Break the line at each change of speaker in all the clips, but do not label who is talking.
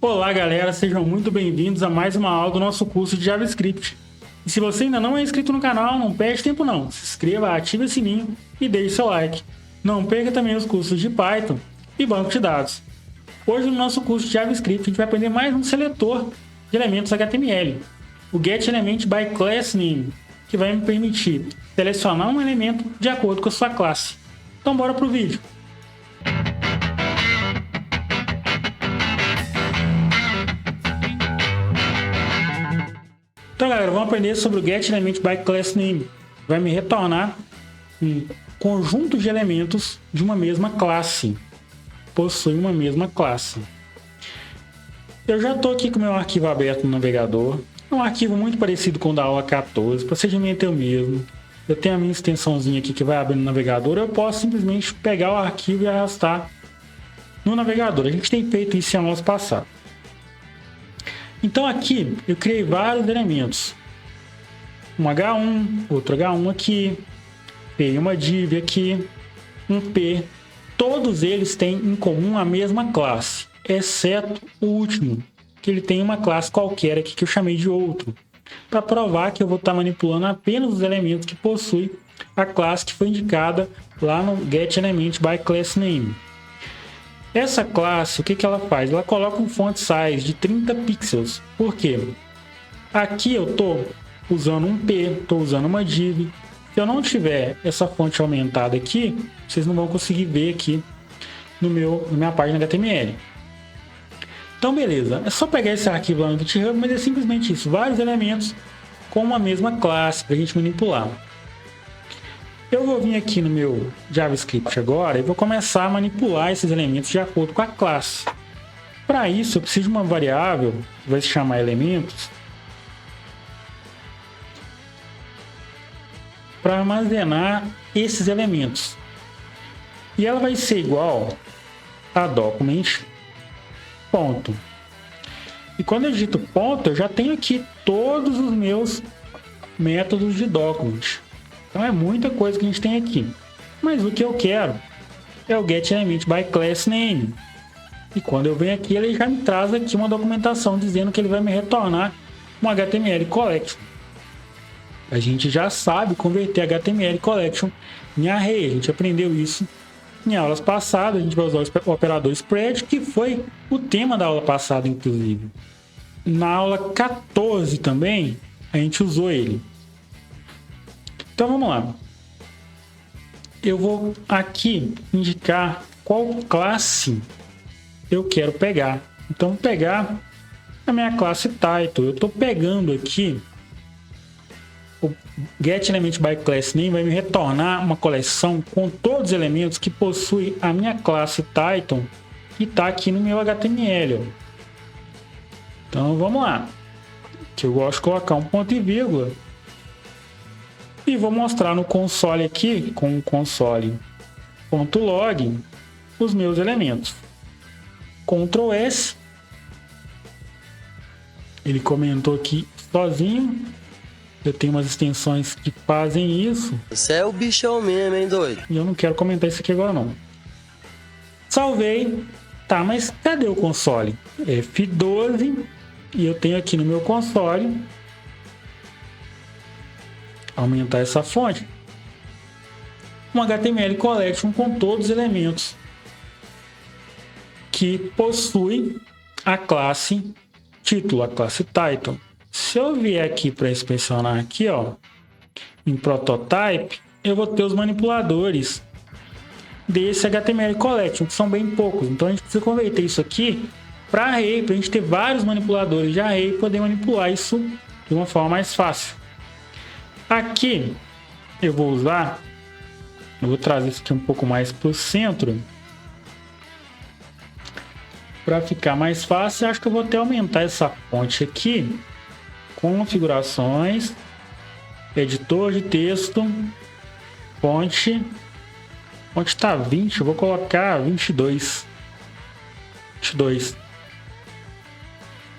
Olá galera, sejam muito bem-vindos a mais uma aula do nosso curso de JavaScript. E se você ainda não é inscrito no canal, não perde tempo não. Se inscreva, ative o sininho e deixe seu like. Não perca também os cursos de Python e banco de dados. Hoje no nosso curso de JavaScript a gente vai aprender mais um seletor de elementos HTML, o getElementByClassName, que vai me permitir selecionar um elemento de acordo com a sua classe. Então bora pro vídeo. Então galera, vamos aprender sobre o getElementByClassName. Vai me retornar um conjunto de elementos de uma mesma classe. Possui uma mesma classe. Eu já estou aqui com o meu arquivo aberto no navegador. É um arquivo muito parecido com o da aula 14. O procedimento é o mesmo. Eu tenho a minha extensãozinha aqui que vai abrir no navegador. Eu posso simplesmente pegar o arquivo e arrastar no navegador. A gente tem feito isso em aulas passadas. Então aqui eu criei vários elementos. Um H1, outro H1 aqui. Criei uma div aqui. Um P. Todos eles têm em comum a mesma classe, exceto o último, que ele tem uma classe qualquer aqui que eu chamei de outro, para provar que eu vou estar manipulando apenas os elementos que possuem a classe que foi indicada lá no getElementByClassName. Essa classe, o que ela faz? Ela coloca um font size de 30 pixels. Por quê? Aqui eu estou usando um P, estou usando uma div. Se eu não tiver essa fonte aumentada aqui, vocês não vão conseguir ver aqui na minha página HTML. Então beleza, é só pegar esse arquivo lá no GitHub, mas é simplesmente isso, vários elementos com uma mesma classe para a gente manipular. Eu vou vir aqui no meu JavaScript agora e vou começar a manipular esses elementos de acordo com a classe. Para isso eu preciso de uma variável que vai se chamar elementos, para armazenar esses elementos. E ela vai ser igual a document ponto. E quando eu digito ponto, eu já tenho aqui todos os meus métodos de document. Então é muita coisa que a gente tem aqui. Mas o que eu quero é o getElementByClassName. E quando eu venho aqui, ele já me traz aqui uma documentação dizendo que ele vai me retornar um HTML collection. A gente já sabe converter HTML collection em array. A gente aprendeu isso em aulas passadas. A gente vai usar o operador spread, que foi o tema da aula passada, inclusive. Na aula 14 também, a gente usou ele. Então vamos lá. Eu vou aqui indicar qual classe eu quero pegar. Então vou pegar a minha classe title. Eu estou pegando aqui o getElementByClassName, vai me retornar uma coleção com todos os elementos que possui a minha classe title que está aqui no meu HTML. Então vamos lá, que eu gosto de colocar um ponto e vírgula e vou mostrar no console aqui com o console.log os meus elementos. Ctrl S, ele comentou aqui sozinho. Eu tenho umas extensões que fazem isso.
Você é o bichão mesmo, hein, doido?
E eu não quero comentar isso aqui agora, não. Salvei. Tá, mas cadê o console? F12. E eu tenho aqui no meu console. Aumentar essa fonte. Um HTML collection com todos os elementos que possui a classe título, a classe title. Se eu vier aqui para inspecionar aqui, ó, em prototype, eu vou ter os manipuladores desse HTML collection, que são bem poucos. Então a gente precisa converter isso aqui para array, para a gente ter vários manipuladores de array e poder manipular isso de uma forma mais fácil. Aqui eu vou trazer isso aqui um pouco mais para o centro, para ficar mais fácil. Acho que eu vou até aumentar essa fonte aqui. Configurações, editor de texto, fonte está 20, eu vou colocar 22.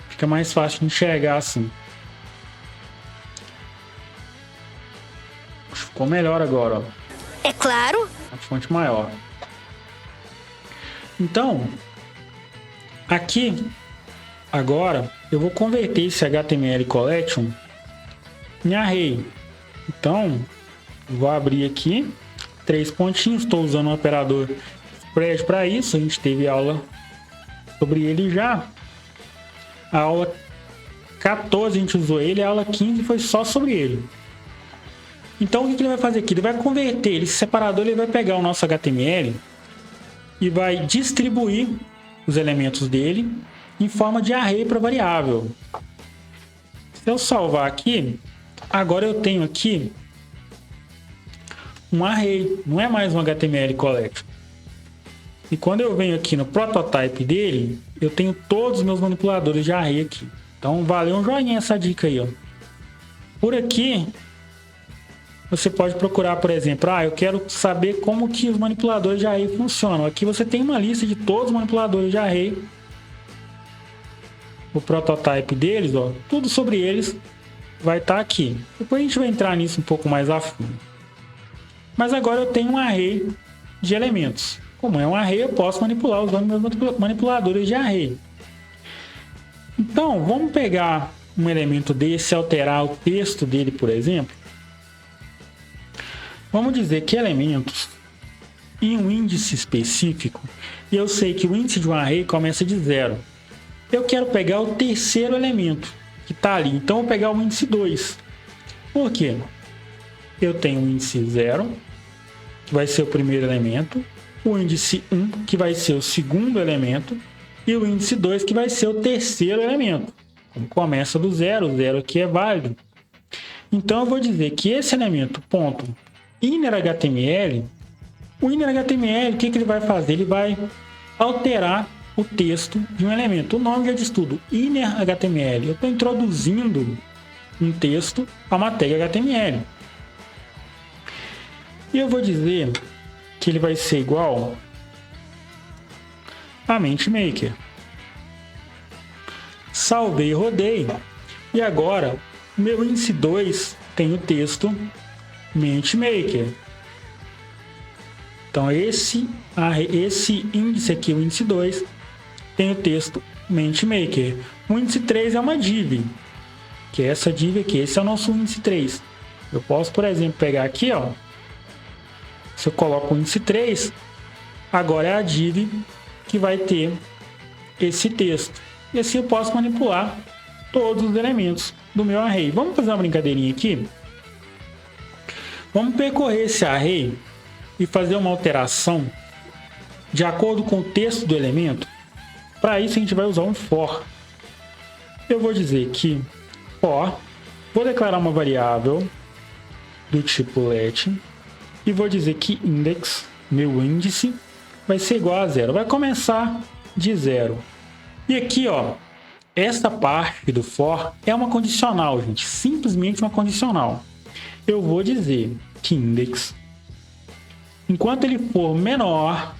Fica mais fácil de enxergar assim. Ficou melhor agora, ó.
É claro.
A fonte maior. Então, aqui Agora, eu vou converter esse HTML collection em array. Então, vou abrir aqui 3 pontinhos. Estou usando um operador spread para isso. A gente teve aula sobre ele já. A aula 14 a gente usou ele, a aula 15 foi só sobre ele. Então, o que ele vai fazer aqui? Ele vai converter esse separador, ele vai pegar o nosso HTML e vai distribuir os elementos dele em forma de array para variável. Se eu salvar aqui, agora eu tenho aqui um array, não é mais um HTML collection. E quando eu venho aqui no prototype dele, eu tenho todos os meus manipuladores de array aqui. Então valeu um joinha essa dica aí, ó. Por aqui você pode procurar, por exemplo, eu quero saber como que os manipuladores de array funcionam. Aqui você tem uma lista de todos os manipuladores de array, o prototype deles, ó, tudo sobre eles vai estar aqui. Depois a gente vai entrar nisso um pouco mais a fundo. Mas agora eu tenho um array de elementos. Como é um array, eu posso manipular usando meus manipuladores de array. Então, vamos pegar um elemento desse e alterar o texto dele, por exemplo. Vamos dizer que elementos em um índice específico, e eu sei que o índice de um array começa de 0. Eu quero pegar o terceiro elemento que está ali, então eu vou pegar o índice 2. Por quê? Eu tenho o índice 0, que vai ser o primeiro elemento, o índice 1, que vai ser o segundo elemento, e o índice 2, que vai ser o terceiro elemento. Como começa do 0, o 0 aqui é válido. Então eu vou dizer que esse elemento, ponto, innerHTML, o innerHTML, o que ele vai fazer? Ele vai alterar o texto de um elemento. O nome já diz tudo, innerHTML. Eu estou introduzindo um texto a uma tag HTML. E eu vou dizer que ele vai ser igual a MentiMaker. Salvei e rodei. E agora, meu índice 2 tem o texto MentiMaker. Então, esse índice aqui, o índice 2, tem o texto MentiMaker. O índice 3 é uma div, que é essa div aqui. Esse é o nosso índice 3. Eu posso, por exemplo, pegar aqui, ó. Se eu coloco o índice 3, agora é a div que vai ter esse texto. E assim eu posso manipular todos os elementos do meu array. Vamos fazer uma brincadeirinha aqui? Vamos percorrer esse array e fazer uma alteração de acordo com o texto do elemento. Para isso a gente vai usar um for. Eu vou dizer que for, vou declarar uma variável do tipo let e vou dizer que index, meu índice, vai ser igual a 0. Vai começar de 0. E aqui, ó, esta parte do for é uma condicional, gente. Simplesmente uma condicional. Eu vou dizer que index, enquanto ele for menor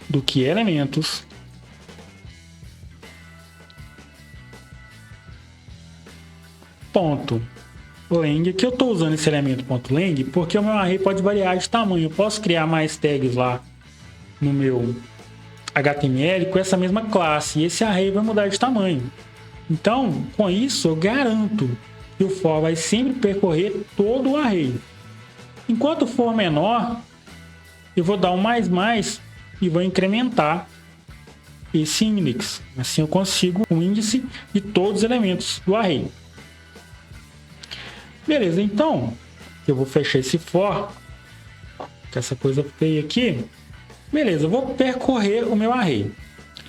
do que elementos, ponto lang, aqui eu estou usando esse elemento ponto lang porque o meu array pode variar de tamanho. Eu posso criar mais tags lá no meu HTML com essa mesma classe e esse array vai mudar de tamanho. Então, com isso, eu garanto que o for vai sempre percorrer todo o array. Enquanto for menor, eu vou dar um mais e vou incrementar esse index. Assim eu consigo o índice de todos os elementos do array. Beleza, então eu vou fechar esse for com essa coisa feia aqui. Beleza, eu vou percorrer o meu array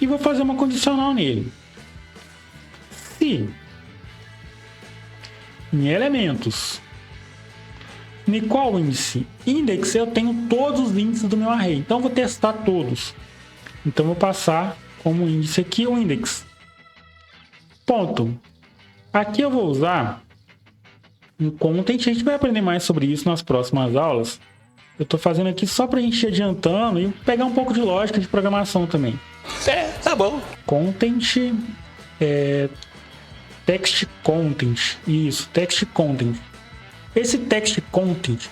e vou fazer uma condicional nele. Se em elementos, em qual índice? Index, eu tenho todos os índices do meu array, então eu vou testar todos. Então vou passar como índice aqui o index. Ponto. Aqui eu vou usar um content, a gente vai aprender mais sobre isso nas próximas aulas. Eu estou fazendo aqui só para a gente ir adiantando e pegar um pouco de lógica de programação também.
Tá bom.
Content, text content, isso, text content. Esse text content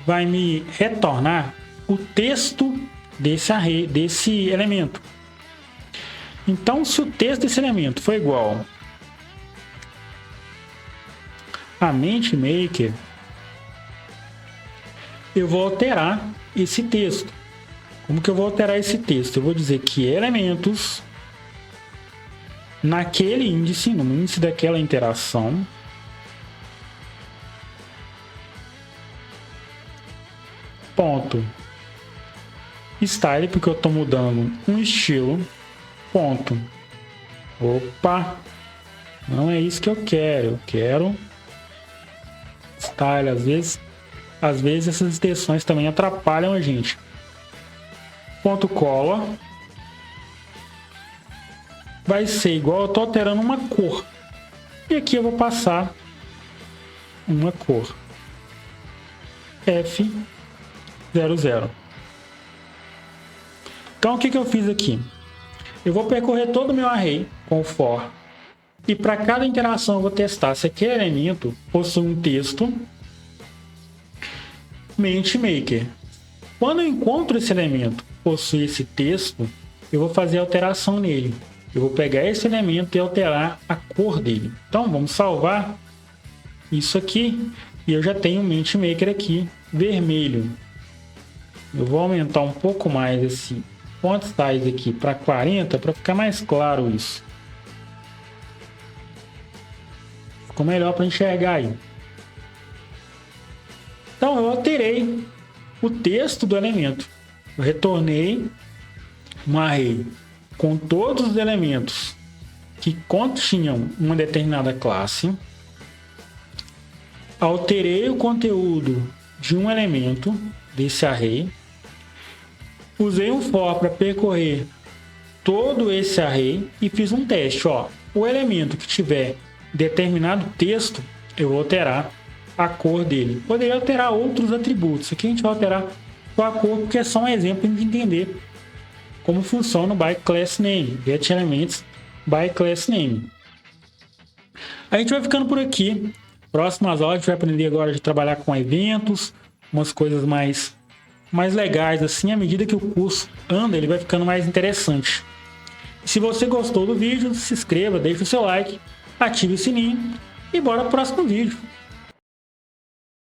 vai me retornar o texto desse array, desse elemento. Então, se o texto desse elemento for igual a MenteMaker, eu vou alterar esse texto. Como que eu vou alterar esse texto? Eu vou dizer que elementos naquele índice, no índice daquela interação, ponto style, porque eu estou mudando um estilo, ponto. Opa, não é isso que eu quero style. Às vezes essas extensões também atrapalham a gente. Ponto cola vai ser igual, eu estou alterando uma cor, e aqui eu vou passar uma cor F00. Então o que eu fiz aqui? Eu vou percorrer todo o meu array com o for, e para cada interação eu vou testar se aquele elemento possui um texto MenteMaker. Quando eu encontro esse elemento possui esse texto, eu vou fazer alteração nele. Eu vou pegar esse elemento e alterar a cor dele. Então vamos salvar isso aqui, e eu já tenho o MenteMaker aqui vermelho. Eu vou aumentar um pouco mais esse font size aqui para 40 para ficar mais claro isso. Ficou melhor para enxergar aí. Então eu alterei o texto do elemento. Eu retornei um array com todos os elementos que continham uma determinada classe. Alterei o conteúdo de um elemento desse array. Usei um for para percorrer todo esse array e fiz um teste. O elemento que tiver determinado texto, eu vou alterar a cor dele. Poderia alterar outros atributos. Aqui a gente vai alterar só a cor, porque é só um exemplo de entender como funciona o byClassName, getElements byClassName. A gente vai ficando por aqui. Próximas aulas a gente vai aprender agora de trabalhar com eventos, umas coisas mais legais assim. À medida que o curso anda, ele vai ficando mais interessante. Se você gostou do vídeo, se inscreva, deixe o seu like, ative o sininho e bora pro próximo vídeo.